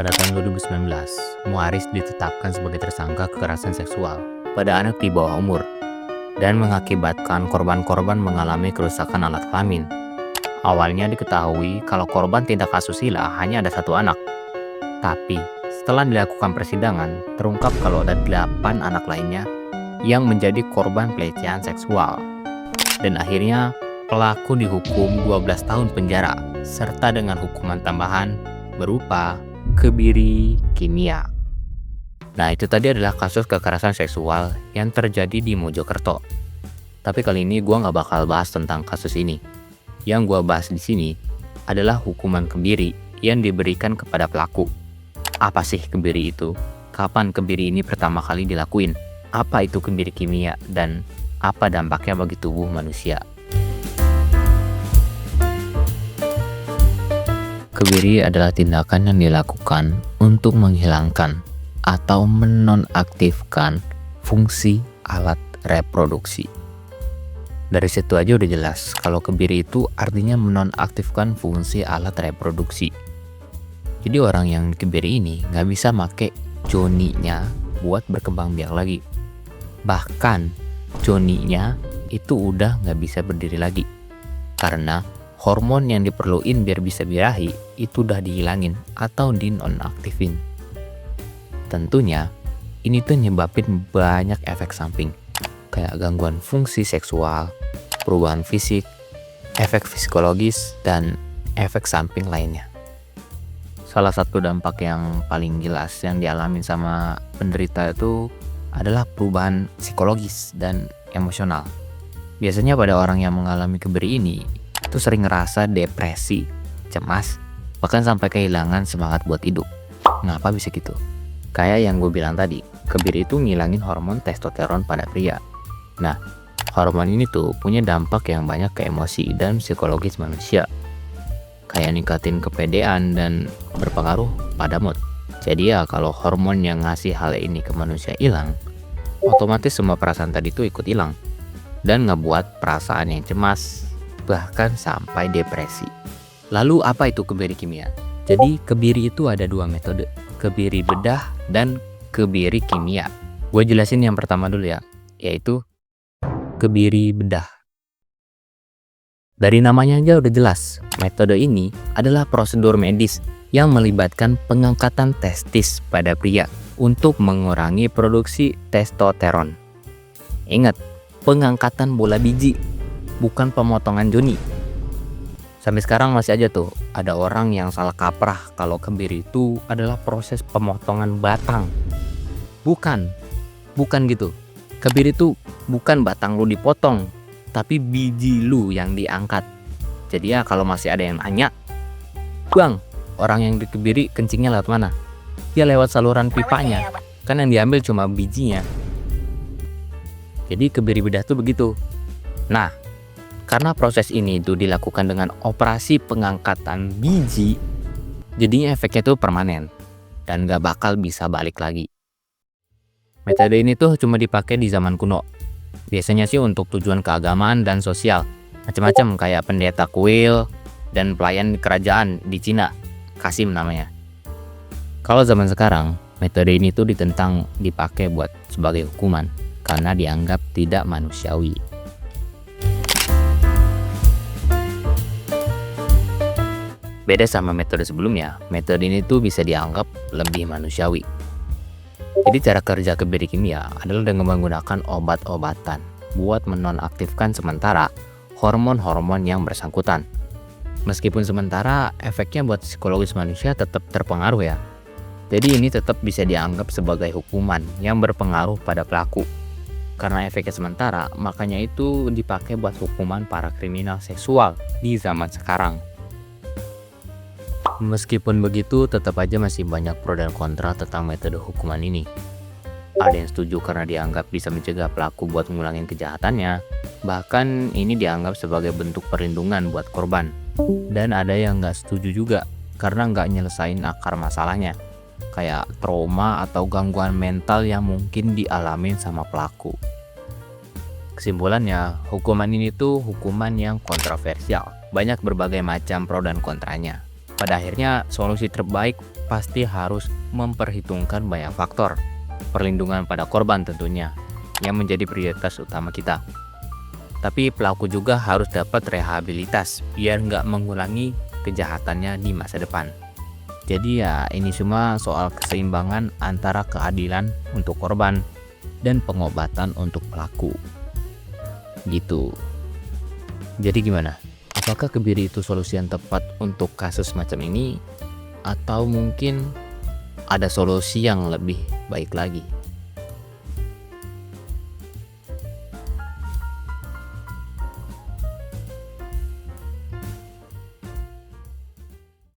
Pada tahun 2019, Muaris ditetapkan sebagai tersangka kekerasan seksual pada anak di bawah umur dan mengakibatkan korban-korban mengalami kerusakan alat kelamin. Awalnya diketahui kalau korban tindak asusila hanya ada satu anak, tapi setelah dilakukan persidangan, terungkap kalau ada 8 anak lainnya yang menjadi korban pelecehan seksual. Dan akhirnya pelaku dihukum 12 tahun penjara serta dengan hukuman tambahan berupa kebiri kimia. Nah, itu tadi adalah kasus kekerasan seksual yang terjadi di Mojokerto. Tapi kali ini gue nggak bakal bahas tentang kasus ini. Yang gue bahas di sini adalah hukuman kebiri yang diberikan kepada pelaku. Apa sih kebiri itu? Kapan kebiri ini pertama kali dilakuin? Apa itu kebiri kimia dan apa dampaknya bagi tubuh manusia? Kebiri adalah tindakan yang dilakukan untuk menghilangkan atau menonaktifkan fungsi alat reproduksi. Dari situ aja udah jelas kalau kebiri itu artinya menonaktifkan fungsi alat reproduksi. Jadi orang yang kebiri ini nggak bisa make joninya buat berkembang biak lagi. Bahkan joninya itu udah nggak bisa berdiri lagi karena hormon yang diperluin biar bisa birahi itu udah dihilangin atau dinonaktifin. Tentunya ini tuh nyebabin banyak efek samping kayak gangguan fungsi seksual, perubahan fisik, efek psikologis, dan efek samping lainnya. Salah satu dampak yang paling jelas yang dialami sama penderita itu adalah perubahan psikologis dan emosional. Biasanya pada orang yang mengalami kebiri ini itu sering ngerasa depresi, cemas, bahkan sampai kehilangan semangat buat hidup. Ngapa bisa gitu? Kayak yang gue bilang tadi, kebiri itu ngilangin hormon testosteron pada pria. Nah, hormon ini tuh punya dampak yang banyak ke emosi dan psikologis manusia. Kayak ningkatin kepedean dan berpengaruh pada mood. Jadi ya kalau hormon yang ngasih hal ini ke manusia hilang, otomatis semua perasaan tadi tuh ikut hilang. Dan ngebuat perasaan yang cemas, bahkan sampai depresi. Lalu apa itu kebiri kimia? Jadi kebiri itu ada dua metode, kebiri bedah dan kebiri kimia. Gue jelasin yang pertama dulu ya, yaitu kebiri bedah. Dari namanya aja udah jelas, metode ini adalah prosedur medis yang melibatkan pengangkatan testis pada pria untuk mengurangi produksi testosteron. Ingat, pengangkatan bola biji, bukan pemotongan joni. Sampai sekarang masih aja tuh ada orang yang salah kaprah kalau kebiri itu adalah proses pemotongan batang. Bukan gitu. Kebiri itu bukan batang lu dipotong, tapi biji lu yang diangkat. Jadi ya kalau masih ada yang nanya, "Bang, orang yang dikebiri kencingnya lewat mana?" Ya lewat saluran pipanya. Kan yang diambil cuma bijinya. Jadi kebiri bedah tuh begitu. Nah, karena proses ini itu dilakukan dengan operasi pengangkatan biji, jadinya efeknya tuh permanen dan gak bakal bisa balik lagi. Metode ini tuh cuma dipakai di zaman kuno. Biasanya sih untuk tujuan keagamaan dan sosial, macam-macam kayak pendeta kuil dan pelayan kerajaan di Cina, Kasim namanya. Kalau zaman sekarang, metode ini tuh ditentang dipakai buat sebagai hukuman karena dianggap tidak manusiawi. Beda sama metode sebelumnya, metode ini tuh bisa dianggap lebih manusiawi. Jadi cara kerja kebiri kimia adalah dengan menggunakan obat-obatan buat menonaktifkan sementara hormon-hormon yang bersangkutan. Meskipun sementara, efeknya buat psikologis manusia tetap terpengaruh ya. Jadi ini tetap bisa dianggap sebagai hukuman yang berpengaruh pada pelaku. Karena efeknya sementara, makanya itu dipakai buat hukuman para kriminal seksual di zaman sekarang. Meskipun begitu, tetap aja masih banyak pro dan kontra tentang metode hukuman ini. Ada yang setuju karena dianggap bisa mencegah pelaku buat ngulangin kejahatannya. Bahkan ini dianggap sebagai bentuk perlindungan buat korban. Dan ada yang nggak setuju juga karena nggak nyelesain akar masalahnya. Kayak trauma atau gangguan mental yang mungkin dialamin sama pelaku. Kesimpulannya, hukuman ini tuh hukuman yang kontroversial. Banyak berbagai macam pro dan kontranya. Pada akhirnya, solusi terbaik pasti harus memperhitungkan banyak faktor. Perlindungan pada korban tentunya, yang menjadi prioritas utama kita. Tapi pelaku juga harus dapat rehabilitas, biar nggak mengulangi kejahatannya di masa depan. Jadi ya ini semua soal keseimbangan antara keadilan untuk korban dan pengobatan untuk pelaku. Gitu. Jadi gimana? Apakah kebiri itu solusi yang tepat untuk kasus macam ini? Atau mungkin ada solusi yang lebih baik lagi?